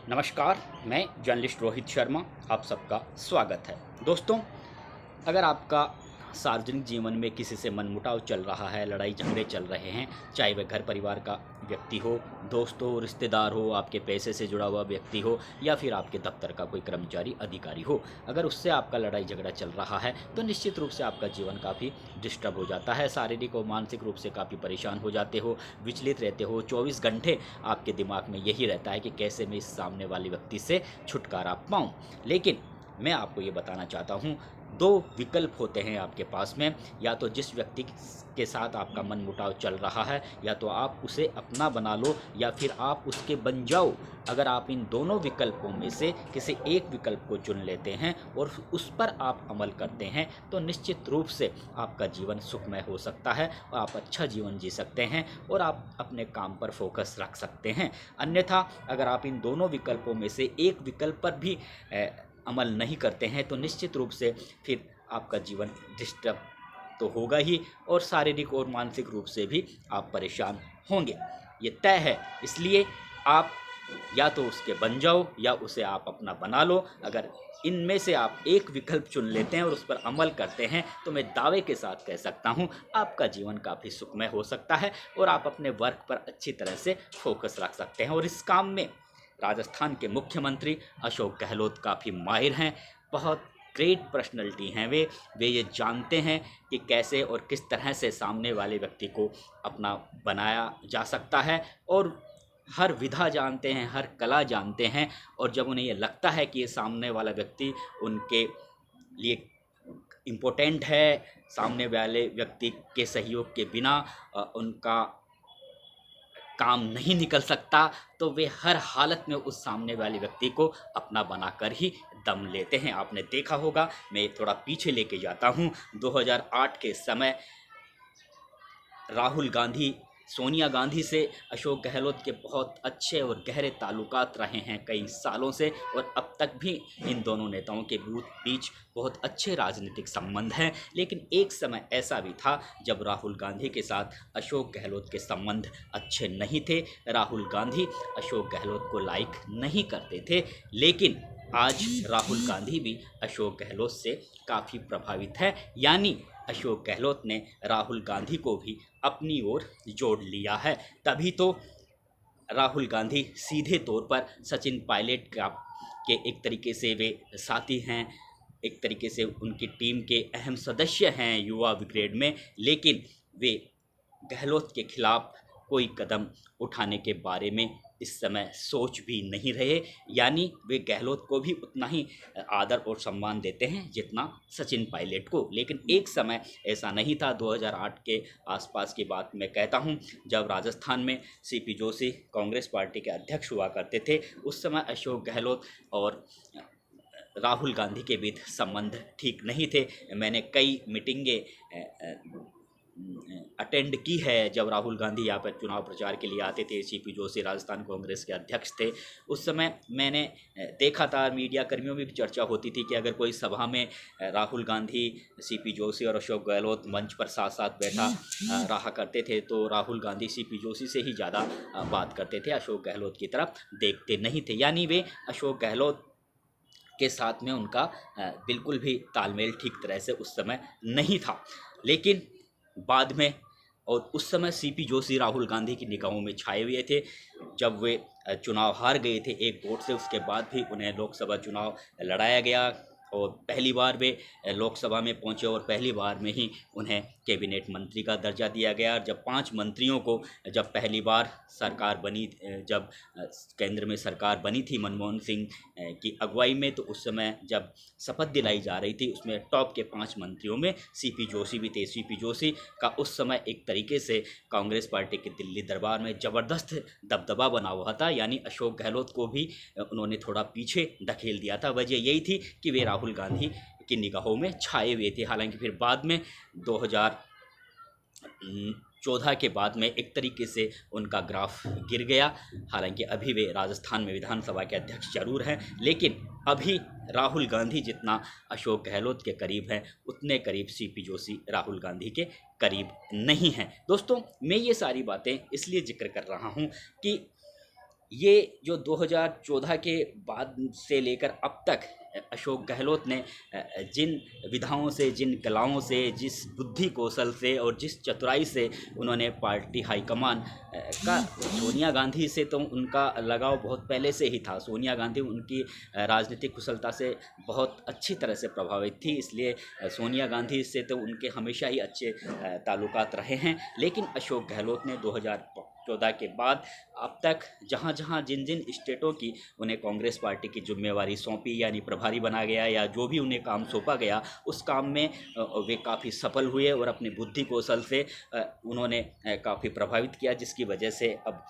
नमस्कार। मैं जर्नलिस्ट रोहित शर्मा, आप सबका स्वागत है। दोस्तों, अगर आपका सार्वजनिक जीवन में किसी से मनमुटाव चल रहा है, लड़ाई झगड़े चल रहे हैं, चाहे वह घर परिवार का व्यक्ति हो, दोस्त हो, रिश्तेदार हो, आपके पैसे से जुड़ा हुआ व्यक्ति हो या फिर आपके दफ्तर का कोई कर्मचारी अधिकारी हो, अगर उससे आपका लड़ाई झगड़ा चल रहा है तो निश्चित रूप से आपका जीवन काफ़ी डिस्टर्ब हो जाता है। शारीरिक और मानसिक रूप से काफ़ी परेशान हो जाते हो, विचलित रहते हो। 24 घंटे आपके दिमाग में यही रहता है कि कैसे मैं इस सामने वाले व्यक्ति से छुटकारा पाऊँ। लेकिन मैं आपको ये बताना चाहता हूँ, 2 विकल्प होते हैं आपके पास में। या तो जिस व्यक्ति के साथ आपका मनमुटाव चल रहा है, या तो आप उसे अपना बना लो या फिर आप उसके बन जाओ। अगर आप इन दोनों विकल्पों में से किसी एक विकल्प को चुन लेते हैं और उस पर आप अमल करते हैं तो निश्चित रूप से आपका जीवन सुखमय हो सकता है और आप अच्छा जीवन जी सकते हैं और आप अपने काम पर फोकस रख सकते हैं। अन्यथा अगर आप इन दोनों विकल्पों में से एक विकल्प पर भी अमल नहीं करते हैं तो निश्चित रूप से फिर आपका जीवन डिस्टर्ब तो होगा ही और शारीरिक और मानसिक रूप से भी आप परेशान होंगे। ये तय है। इसलिए आप या तो उसके बन जाओ या उसे आप अपना बना लो। अगर इनमें से आप एक विकल्प चुन लेते हैं और उस पर अमल करते हैं तो मैं दावे के साथ कह सकता हूँ आपका जीवन काफ़ी सुखमय हो सकता है और आप अपने वर्क पर अच्छी तरह से फोकस रख सकते हैं। और इस काम में राजस्थान के मुख्यमंत्री अशोक गहलोत काफ़ी माहिर हैं। बहुत ग्रेट पर्सनैलिटी हैं वे ये जानते हैं कि कैसे और किस तरह से सामने वाले व्यक्ति को अपना बनाया जा सकता है और हर विधा जानते हैं, हर कला जानते हैं। और जब उन्हें ये लगता है कि ये सामने वाला व्यक्ति उनके लिए इम्पोर्टेंट है, सामने वाले व्यक्ति के सहयोग के बिना उनका काम नहीं निकल सकता, तो वे हर हालत में उस सामने वाले व्यक्ति को अपना बनाकर ही दम लेते हैं। आपने देखा होगा, मैं थोड़ा पीछे लेके जाता हूँ। 2008 के समय राहुल गांधी, सोनिया गांधी से अशोक गहलोत के बहुत अच्छे और गहरे ताल्लुकात रहे हैं कई सालों से और अब तक भी इन दोनों नेताओं के बीच बहुत अच्छे राजनीतिक संबंध हैं। लेकिन एक समय ऐसा भी था जब राहुल गांधी के साथ अशोक गहलोत के संबंध अच्छे नहीं थे। राहुल गांधी अशोक गहलोत को लाइक नहीं करते थे। लेकिन आज राहुल गांधी भी अशोक गहलोत से काफ़ी प्रभावित है। यानी अशोक गहलोत ने राहुल गांधी को भी अपनी ओर जोड़ लिया है। तभी तो राहुल गांधी सीधे तौर पर सचिन पायलट के एक तरीके से वे साथी हैं, एक तरीके से उनकी टीम के अहम सदस्य हैं युवा ब्रिगेड में। लेकिन वे गहलोत के खिलाफ कोई कदम उठाने के बारे में इस समय सोच भी नहीं रहे। यानी वे गहलोत को भी उतना ही आदर और सम्मान देते हैं जितना सचिन पायलट को। लेकिन एक समय ऐसा नहीं था। 2008 के आसपास की बात मैं कहता हूं, जब राजस्थान में सीपी जोशी कांग्रेस पार्टी के अध्यक्ष हुआ करते थे, उस समय अशोक गहलोत और राहुल गांधी के बीच संबंध ठीक नहीं थे। मैंने कई मीटिंगें अटेंड की है जब राहुल गांधी यहाँ पर चुनाव प्रचार के लिए आते थे। सीपी जोशी राजस्थान कांग्रेस के अध्यक्ष थे। उस समय मैंने देखा था, मीडिया कर्मियों में भी चर्चा होती थी कि अगर कोई सभा में राहुल गांधी, सीपी जोशी और अशोक गहलोत मंच पर साथ साथ बैठा रहा करते थे तो राहुल गांधी सीपी जोशी से ही ज़्यादा बात करते थे, अशोक गहलोत की तरफ देखते नहीं थे। यानी वे अशोक गहलोत के साथ में उनका बिल्कुल भी तालमेल ठीक तरह से उस समय नहीं था। लेकिन बाद में, और उस समय सीपी जोशी राहुल गांधी की निगाहों में छाए हुए थे। जब वे चुनाव हार गए थे एक वोट से, उसके बाद भी उन्हें लोकसभा चुनाव लड़ाया गया और पहली बार वे लोकसभा में पहुंचे और पहली बार में ही उन्हें कैबिनेट मंत्री का दर्जा दिया गया। और जब 5 मंत्रियों को जब पहली बार सरकार बनी, जब केंद्र में सरकार बनी थी मनमोहन सिंह की अगुवाई में, तो उस समय जब शपथ दिलाई जा रही थी उसमें टॉप के 5 मंत्रियों में सीपी जोशी भी थे। सीपी जोशी का उस समय एक तरीके से कांग्रेस पार्टी के दिल्ली दरबार में ज़बरदस्त दबदबा बना हुआ था। यानी अशोक गहलोत को भी उन्होंने थोड़ा पीछे धकेल दिया था। वजह यही थी कि वे राहुल गांधी की निगाहों में छाए हुए थे। हालांकि फिर बाद में 2014 के बाद में एक तरीके से उनका ग्राफ गिर गया। हालांकि अभी वे राजस्थान में विधानसभा के अध्यक्ष जरूर हैं, लेकिन अभी राहुल गांधी जितना अशोक गहलोत के करीब हैं उतने करीब सीपी जोशी राहुल गांधी के करीब नहीं हैं। दोस्तों, मैं ये सारी बातें इसलिए जिक्र कर रहा हूँ कि ये जो 2014 के बाद से लेकर अब तक अशोक गहलोत ने जिन विधाओं से, जिन कलाओं से, जिस बुद्धि कौशल से और जिस चतुराई से उन्होंने पार्टी हाईकमान का, सोनिया गांधी से तो उनका लगाव बहुत पहले से ही था। सोनिया गांधी उनकी राजनीतिक कुशलता से बहुत अच्छी तरह से प्रभावित थी, इसलिए सोनिया गांधी से तो उनके हमेशा ही अच्छे ताल्लुकात रहे हैं। लेकिन अशोक गहलोत ने 2014 के बाद अब तक जहाँ जहाँ जिन जिन स्टेटों की उन्हें कांग्रेस पार्टी की जिम्मेवारी सौंपी, यानी प्रभारी बना गया या जो भी उन्हें काम सौंपा गया, उस काम में वे काफ़ी सफल हुए और अपनी बुद्धि कौशल से उन्होंने काफ़ी प्रभावित किया, जिसकी वजह से अब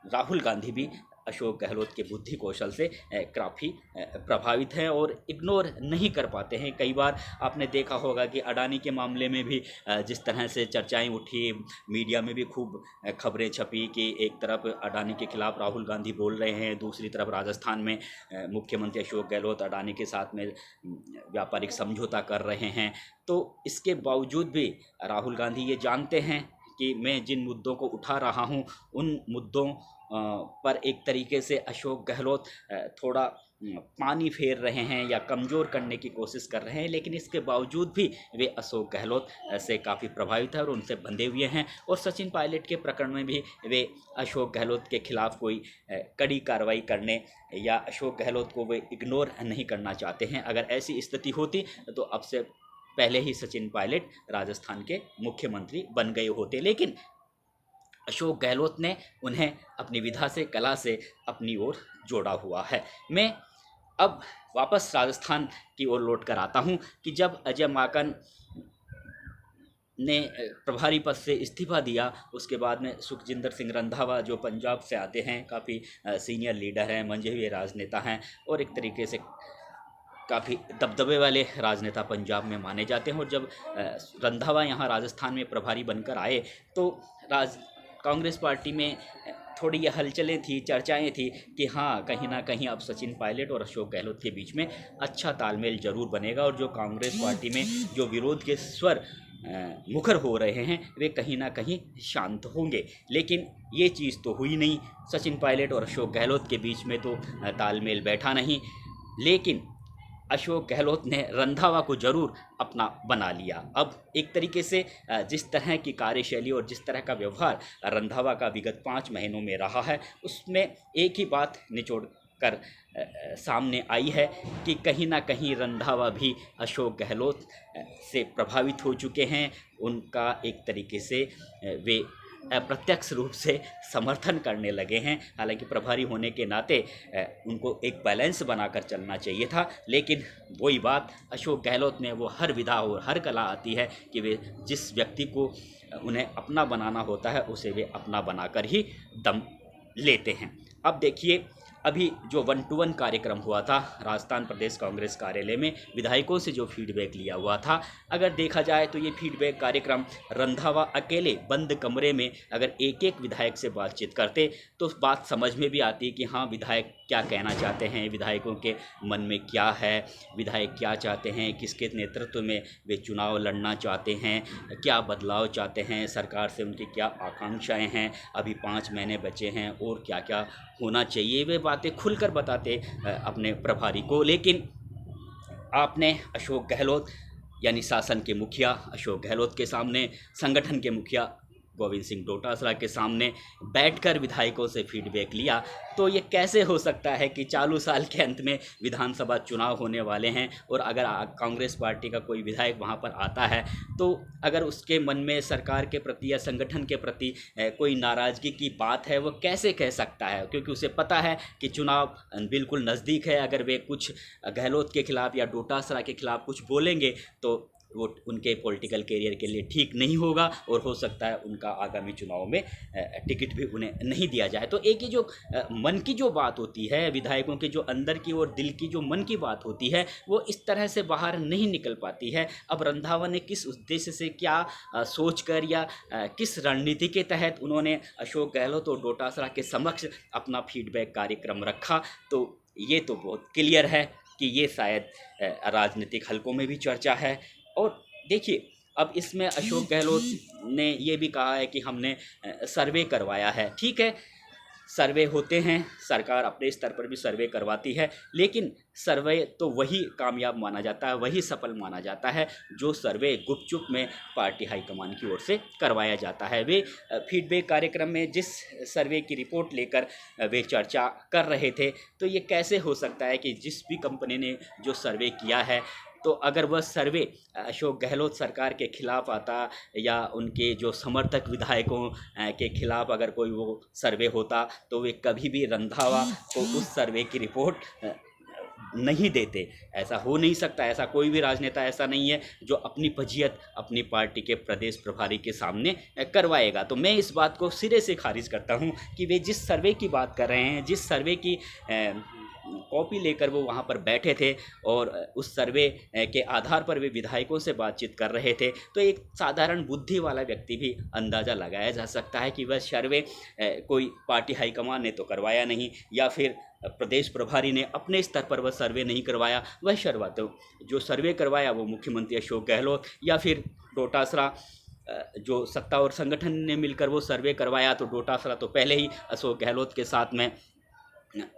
राहुल गांधी भी अशोक गहलोत के बुद्धि कौशल से काफ़ी प्रभावित हैं और इग्नोर नहीं कर पाते हैं। कई बार आपने देखा होगा कि अडानी के मामले में भी जिस तरह से चर्चाएं उठी, मीडिया में भी खूब खबरें छपी कि एक तरफ अडानी के खिलाफ राहुल गांधी बोल रहे हैं, दूसरी तरफ राजस्थान में मुख्यमंत्री अशोक गहलोत अडानी के साथ में व्यापारिक समझौता कर रहे हैं। तो इसके बावजूद भी राहुल गांधी ये जानते हैं कि मैं जिन मुद्दों को उठा रहा हूँ उन मुद्दों पर एक तरीके से अशोक गहलोत थोड़ा पानी फेर रहे हैं या कमज़ोर करने की कोशिश कर रहे हैं, लेकिन इसके बावजूद भी वे अशोक गहलोत से काफ़ी प्रभावित है और उनसे बंधे हुए हैं। और सचिन पायलट के प्रकरण में भी वे अशोक गहलोत के खिलाफ कोई कड़ी कार्रवाई करने या अशोक गहलोत को वे इग्नोर नहीं करना चाहते हैं। अगर ऐसी स्थिति होती तो अब से पहले ही सचिन पायलट राजस्थान के मुख्यमंत्री बन गए होते, लेकिन अशोक गहलोत ने उन्हें अपनी विधा से, कला से अपनी ओर जोड़ा हुआ है। मैं अब वापस राजस्थान की ओर लौट कर आता हूं कि जब अजय माकन ने प्रभारी पद से इस्तीफा दिया, उसके बाद में सुखजिंदर सिंह रंधावा जो पंजाब से आते हैं, काफ़ी सीनियर लीडर हैं, मंझे हुए राजनेता हैं और एक तरीके से काफ़ी दबदबे वाले राजनेता पंजाब में माने जाते हैं। और जब रंधावा यहाँ राजस्थान में प्रभारी बनकर आए तो कांग्रेस पार्टी में थोड़ी ये हलचलें थी, चर्चाएं थी कि हाँ, कहीं ना कहीं अब सचिन पायलट और अशोक गहलोत के बीच में अच्छा तालमेल जरूर बनेगा और जो कांग्रेस पार्टी में जो विरोध के स्वर मुखर हो रहे हैं वे कहीं ना कहीं शांत होंगे। लेकिन ये चीज़ तो हुई नहीं, सचिन पायलट और अशोक गहलोत के बीच में तो तालमेल बैठा नहीं। लेकिन अशोक गहलोत ने रंधावा को जरूर अपना बना लिया। अब एक तरीके से जिस तरह की कार्यशैली और जिस तरह का व्यवहार रंधावा का विगत 5 महीनों में रहा है, उसमें एक ही बात निचोड़ कर सामने आई है कि कहीं ना कहीं रंधावा भी अशोक गहलोत से प्रभावित हो चुके हैं। उनका एक तरीके से वे अप्रत्यक्ष रूप से समर्थन करने लगे हैं। हालांकि प्रभारी होने के नाते उनको एक बैलेंस बनाकर चलना चाहिए था, लेकिन वही बात अशोक गहलोत में वो हर विधा और हर कला आती है कि वे जिस व्यक्ति को उन्हें अपना बनाना होता है उसे वे अपना बनाकर ही दम लेते हैं। अब देखिए, अभी जो 1-to-1 कार्यक्रम हुआ था राजस्थान प्रदेश कांग्रेस कार्यालय में, विधायकों से जो फीडबैक लिया हुआ था, अगर देखा जाए तो ये फीडबैक कार्यक्रम रंधावा अकेले बंद कमरे में अगर एक एक विधायक से बातचीत करते तो बात समझ में भी आती कि हाँ, विधायक क्या कहना चाहते हैं, विधायकों के मन में क्या है, विधायक क्या चाहते हैं, किसके नेतृत्व में वे चुनाव लड़ना चाहते हैं, क्या बदलाव चाहते हैं, सरकार से उनकी क्या आकांक्षाएं हैं, अभी 5 महीने बचे हैं और क्या क्या होना चाहिए, वे बातें खुलकर बताते अपने प्रभारी को। लेकिन आपने अशोक गहलोत यानी शासन के मुखिया अशोक गहलोत के सामने, संगठन के मुखिया गोविंद सिंह डोटासरा के सामने बैठकर विधायकों से फीडबैक लिया, तो ये कैसे हो सकता है कि चालू साल के अंत में विधानसभा चुनाव होने वाले हैं और अगर कांग्रेस पार्टी का कोई विधायक वहां पर आता है तो अगर उसके मन में सरकार के प्रति या संगठन के प्रति कोई नाराज़गी की बात है, वो कैसे कह सकता है, क्योंकि उसे पता है कि चुनाव बिल्कुल नज़दीक है। अगर वे कुछ गहलोत के खिलाफ़ या डोटासरा के खिलाफ़ कुछ बोलेंगे तो वो उनके पॉलिटिकल कैरियर के लिए ठीक नहीं होगा और हो सकता है उनका आगामी चुनाव में टिकट भी उन्हें नहीं दिया जाए। तो एक ही जो मन की जो बात होती है, विधायकों के जो अंदर की और दिल की जो मन की बात होती है, वो इस तरह से बाहर नहीं निकल पाती है। अब रंधावा ने किस उद्देश्य से, क्या सोचकर या किस रणनीति के तहत उन्होंने अशोक गहलोत और डोटासरा के समक्ष अपना फीडबैक कार्यक्रम रखा, तो ये तो बहुत क्लियर है कि ये शायद राजनीतिक हलकों में भी चर्चा है। और देखिए, अब इसमें अशोक गहलोत ने ये भी कहा है कि हमने सर्वे करवाया है। ठीक है, सर्वे होते हैं, सरकार अपने स्तर पर भी सर्वे करवाती है, लेकिन सर्वे तो वही कामयाब माना जाता है, वही सफल माना जाता है जो सर्वे गुपचुप में पार्टी हाईकमान की ओर से करवाया जाता है। वे फीडबैक कार्यक्रम में जिस सर्वे की रिपोर्ट लेकर वे चर्चा कर रहे थे, तो ये कैसे हो सकता है कि जिस भी कंपनी ने जो सर्वे किया है, तो अगर वह सर्वे अशोक गहलोत सरकार के खिलाफ आता या उनके जो समर्थक विधायकों के खिलाफ अगर कोई वो सर्वे होता, तो वे कभी भी रंधावा को उस सर्वे की रिपोर्ट नहीं देते। ऐसा हो नहीं सकता। ऐसा कोई भी राजनेता ऐसा नहीं है जो अपनी फजीयत अपनी पार्टी के प्रदेश प्रभारी के सामने करवाएगा। तो मैं इस बात को सिरे से खारिज करता हूं कि वे जिस सर्वे की बात कर रहे हैं, जिस सर्वे की कॉपी लेकर वो वहाँ पर बैठे थे और उस सर्वे के आधार पर वे विधायकों से बातचीत कर रहे थे, तो एक साधारण बुद्धि वाला व्यक्ति भी अंदाज़ा लगाया जा सकता है कि वह सर्वे कोई पार्टी हाईकमान ने तो करवाया नहीं, या फिर प्रदेश प्रभारी ने अपने स्तर पर वह सर्वे नहीं करवाया। वह सर्वे तो जो सर्वे करवाया वो मुख्यमंत्री अशोक गहलोत या फिर डोटासरा जो सत्ता और संगठन ने मिलकर वो सर्वे करवाया। तो डोटासरा तो पहले ही अशोक गहलोत के साथ में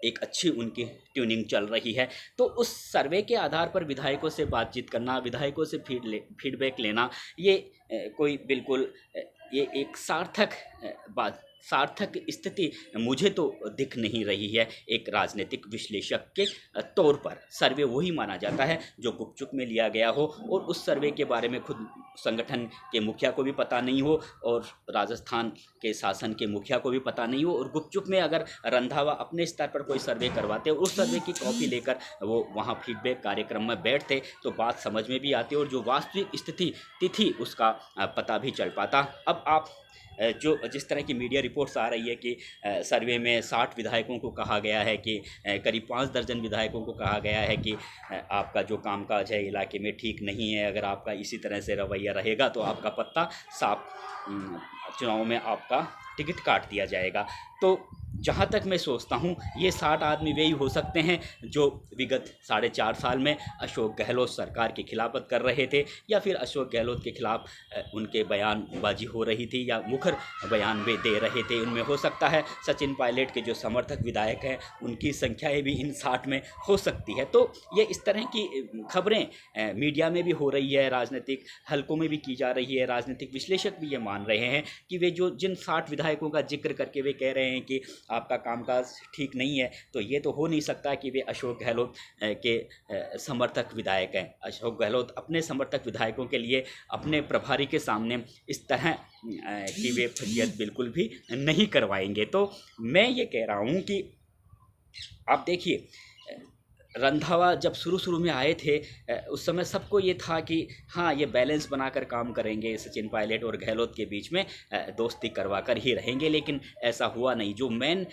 एक अच्छी उनकी ट्यूनिंग चल रही है। तो उस सर्वे के आधार पर विधायकों से बातचीत करना, विधायकों से फीडबैक लेना, ये कोई बिल्कुल ये एक सार्थक स्थिति मुझे तो दिख नहीं रही है। एक राजनीतिक विश्लेषक के तौर पर सर्वे वही माना जाता है जो गुपचुप में लिया गया हो और उस सर्वे के बारे में खुद संगठन के मुखिया को भी पता नहीं हो और राजस्थान के शासन के मुखिया को भी पता नहीं हो, और गुपचुप में अगर रंधावा अपने स्तर पर कोई सर्वे करवाते और उस सर्वे की कॉपी लेकर वो वहाँ फीडबैक कार्यक्रम में बैठते तो बात समझ में भी आती और जो वास्तविक स्थिति थी उसका पता भी चल पाता। अब आप जो जिस तरह की मीडिया रिपोर्ट्स आ रही है कि सर्वे में 60 विधायकों को कहा गया है कि करीब 5 दर्जन विधायकों को कहा गया है कि आपका जो कामकाज है इलाके में ठीक नहीं है, अगर आपका इसी तरह से रवैया रहेगा तो आपका पत्ता साफ चुनाव में आपका टिकट काट दिया जाएगा। तो जहाँ तक मैं सोचता हूँ ये 60 आदमी वे ही हो सकते हैं जो विगत 4.5 साल में अशोक गहलोत सरकार की खिलाफत कर रहे थे, या फिर अशोक गहलोत के खिलाफ उनके बयानबाजी हो रही थी या मुखर बयान वे दे रहे थे। उनमें हो सकता है सचिन पायलट के जो समर्थक विधायक हैं उनकी संख्याएँ भी इन 60 में हो सकती है। तो ये इस तरह की खबरें मीडिया में भी हो रही है, राजनीतिक हलकों में भी की जा रही है। राजनीतिक विश्लेषक भी ये मान रहे हैं कि वे जो जिन 60 विधायकों का जिक्र करके वे कह रहे हैं कि आपका कामकाज ठीक नहीं है, तो ये तो हो नहीं सकता कि वे अशोक गहलोत के समर्थक विधायक हैं। अशोक गहलोत अपने समर्थक विधायकों के लिए अपने प्रभारी के सामने इस तरह की वे फजीयत बिल्कुल भी नहीं करवाएंगे। तो मैं ये कह रहा हूँ कि आप देखिए रंधावा जब शुरू में आए थे उस समय सबको ये था कि हाँ ये बैलेंस बनाकर काम करेंगे, सचिन पायलट और गहलोत के बीच में दोस्ती करवा कर ही रहेंगे, लेकिन ऐसा हुआ नहीं। जो मेन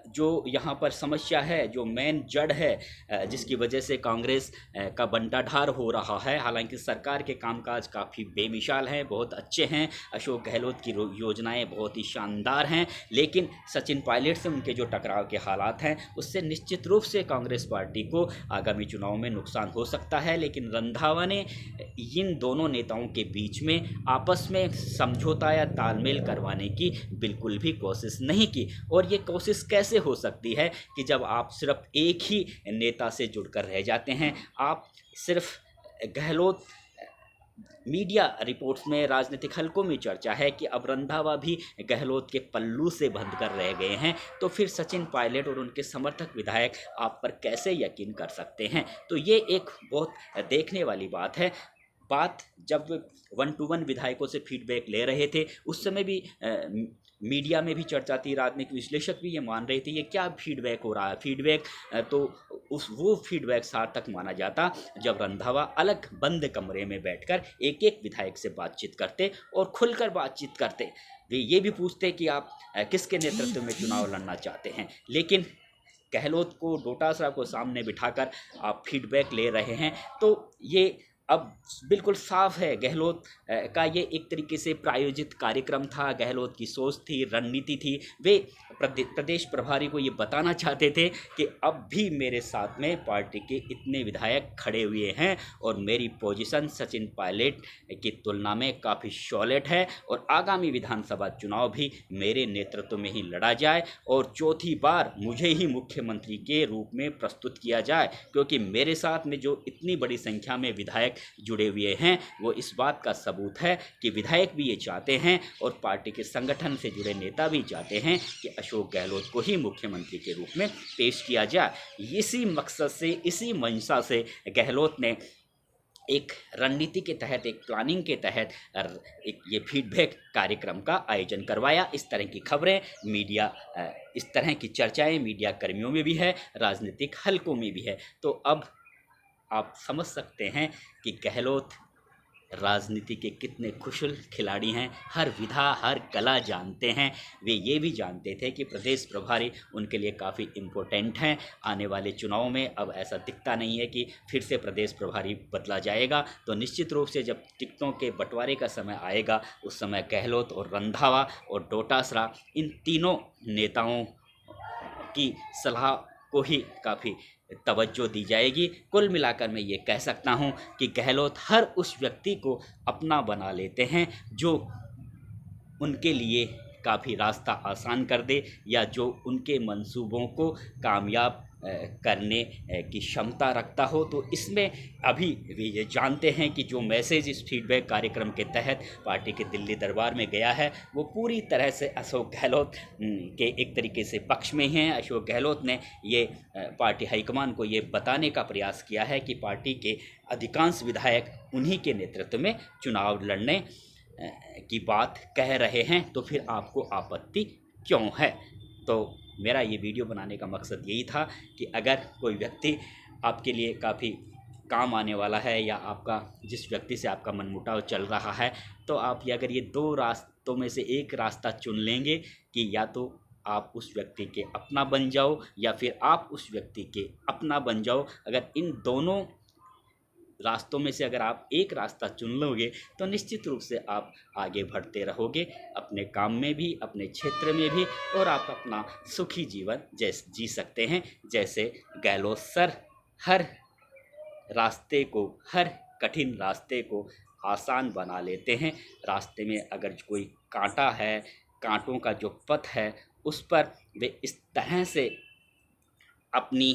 जो यहाँ पर समस्या है, जो मेन जड़ है जिसकी वजह से कांग्रेस का बंटाढार हो रहा है, हालांकि सरकार के कामकाज काफ़ी बेमिसाल हैं, बहुत अच्छे हैं, अशोक गहलोत की योजनाएं बहुत ही शानदार हैं, लेकिन सचिन पायलट से उनके जो टकराव के हालात हैं उससे निश्चित रूप से कांग्रेस पार्टी को आगामी चुनाव में नुकसान हो सकता है। लेकिन रंधावा ने इन दोनों नेताओं के बीच में आपस में समझौता या तालमेल करवाने की बिल्कुल भी कोशिश नहीं की। और ये कोशिश कैसे हो सकती है कि जब आप सिर्फ एक ही नेता से जुड़कर रह जाते हैं। आप सिर्फ गहलोत मीडिया रिपोर्ट्स में राजनीतिक हलकों में चर्चा है कि अब रंधावा भी गहलोत के पल्लू से बंध कर रह गए हैं, तो फिर सचिन पायलट और उनके समर्थक विधायक आप पर कैसे यकीन कर सकते हैं। तो ये एक बहुत देखने वाली बात है। बात जब 1-to-1 विधायकों से फीडबैक ले रहे थे उस समय भी मीडिया में भी चर्चा थी, राजनीतिक विश्लेषक भी ये मान रहे थे ये क्या फीडबैक हो रहा है। फीडबैक तो वो फीडबैक सार्थक माना जाता जब रंधावा अलग बंद कमरे में बैठकर एक एक विधायक से बातचीत करते और खुलकर बातचीत करते। वे ये भी पूछते कि आप किसके नेतृत्व में चुनाव लड़ना चाहते हैं। लेकिन गहलोत को डोटासरा को सामने बिठाकर आप फीडबैक ले रहे हैं, तो ये अब बिल्कुल साफ है, गहलोत का ये एक तरीके से प्रायोजित कार्यक्रम था, गहलोत की सोच थी, रणनीति थी। वे प्रदेश प्रभारी को ये बताना चाहते थे कि अब भी मेरे साथ में पार्टी के इतने विधायक खड़े हुए हैं और मेरी पोजीशन सचिन पायलट की तुलना में काफ़ी सॉलिड है और आगामी विधानसभा चुनाव भी मेरे नेतृत्व में ही लड़ा जाए और चौथी बार मुझे ही मुख्यमंत्री के रूप में प्रस्तुत किया जाए, क्योंकि मेरे साथ में जो इतनी बड़ी संख्या में विधायक जुड़े हुए हैं वो इस बात का सबूत है कि विधायक भी ये चाहते हैं और पार्टी के संगठन से जुड़े नेता भी चाहते हैं कि अशोक गहलोत को ही मुख्यमंत्री के रूप में पेश किया जाए। इसी मकसद से, इसी मंशा से गहलोत ने एक रणनीति के तहत, एक प्लानिंग के तहत एक ये फीडबैक कार्यक्रम का आयोजन करवाया। इस तरह की खबरें मीडिया, इस तरह की चर्चाएं मीडिया कर्मियों में भी है, राजनीतिक हलकों में भी है। तो अब आप समझ सकते हैं कि गहलोत राजनीति के कितने कुशल खिलाड़ी हैं, हर विधा, हर कला जानते हैं। वे ये भी जानते थे कि प्रदेश प्रभारी उनके लिए काफ़ी इम्पोर्टेंट हैं। आने वाले चुनाव में अब ऐसा दिखता नहीं है कि फिर से प्रदेश प्रभारी बदला जाएगा, तो निश्चित रूप से जब टिकटों के बंटवारे का समय आएगा उस समय गहलोत और रंधावा और डोटासरा, इन तीनों नेताओं की सलाह को ही काफ़ी तवज्जो दी जाएगी। कुल मिलाकर मैं ये कह सकता हूँ कि गहलोत हर उस व्यक्ति को अपना बना लेते हैं जो उनके लिए काफ़ी रास्ता आसान कर दे या जो उनके मंसूबों को कामयाब करने की क्षमता रखता हो। तो इसमें अभी भी ये जानते हैं कि जो मैसेज इस फीडबैक कार्यक्रम के तहत पार्टी के दिल्ली दरबार में गया है वो पूरी तरह से अशोक गहलोत के एक तरीके से पक्ष में हैं। अशोक गहलोत ने ये पार्टी हाईकमान को ये बताने का प्रयास किया है कि पार्टी के अधिकांश विधायक उन्हीं के नेतृत्व में चुनाव लड़ने की बात कह रहे हैं, तो फिर आपको आपत्ति क्यों है। तो मेरा ये वीडियो बनाने का मकसद यही था कि अगर कोई व्यक्ति आपके लिए काफ़ी काम आने वाला है या आपका जिस व्यक्ति से आपका मनमुटाव चल रहा है, तो आप अगर ये दो रास्तों में से एक रास्ता चुन लेंगे कि या तो आप उस व्यक्ति के अपना बन जाओ या फिर आप उस व्यक्ति के अपना बन जाओ, अगर इन दोनों रास्तों में से अगर आप एक रास्ता चुन लोगे तो निश्चित रूप से आप आगे बढ़ते रहोगे अपने काम में भी, अपने क्षेत्र में भी, और आप अपना सुखी जीवन जी सकते हैं। जैसे गहलोत सर हर रास्ते को, हर कठिन रास्ते को आसान बना लेते हैं। रास्ते में अगर कोई कांटा है, कांटों का जो पथ है उस पर वे इस तरह से अपनी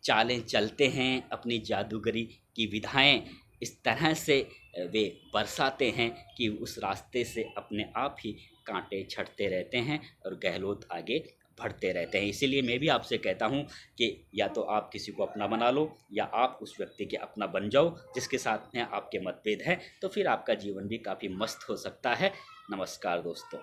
चालें चलते हैं, अपनी जादूगरी की विधाएं इस तरह से वे बरसाते हैं कि उस रास्ते से अपने आप ही कांटे छटते रहते हैं और गहलोत आगे बढ़ते रहते हैं। इसीलिए मैं भी आपसे कहता हूं कि या तो आप किसी को अपना बना लो या आप उस व्यक्ति के अपना बन जाओ जिसके साथ में आपके मतभेद हैं, तो फिर आपका जीवन भी काफ़ी मस्त हो सकता है। नमस्कार दोस्तों।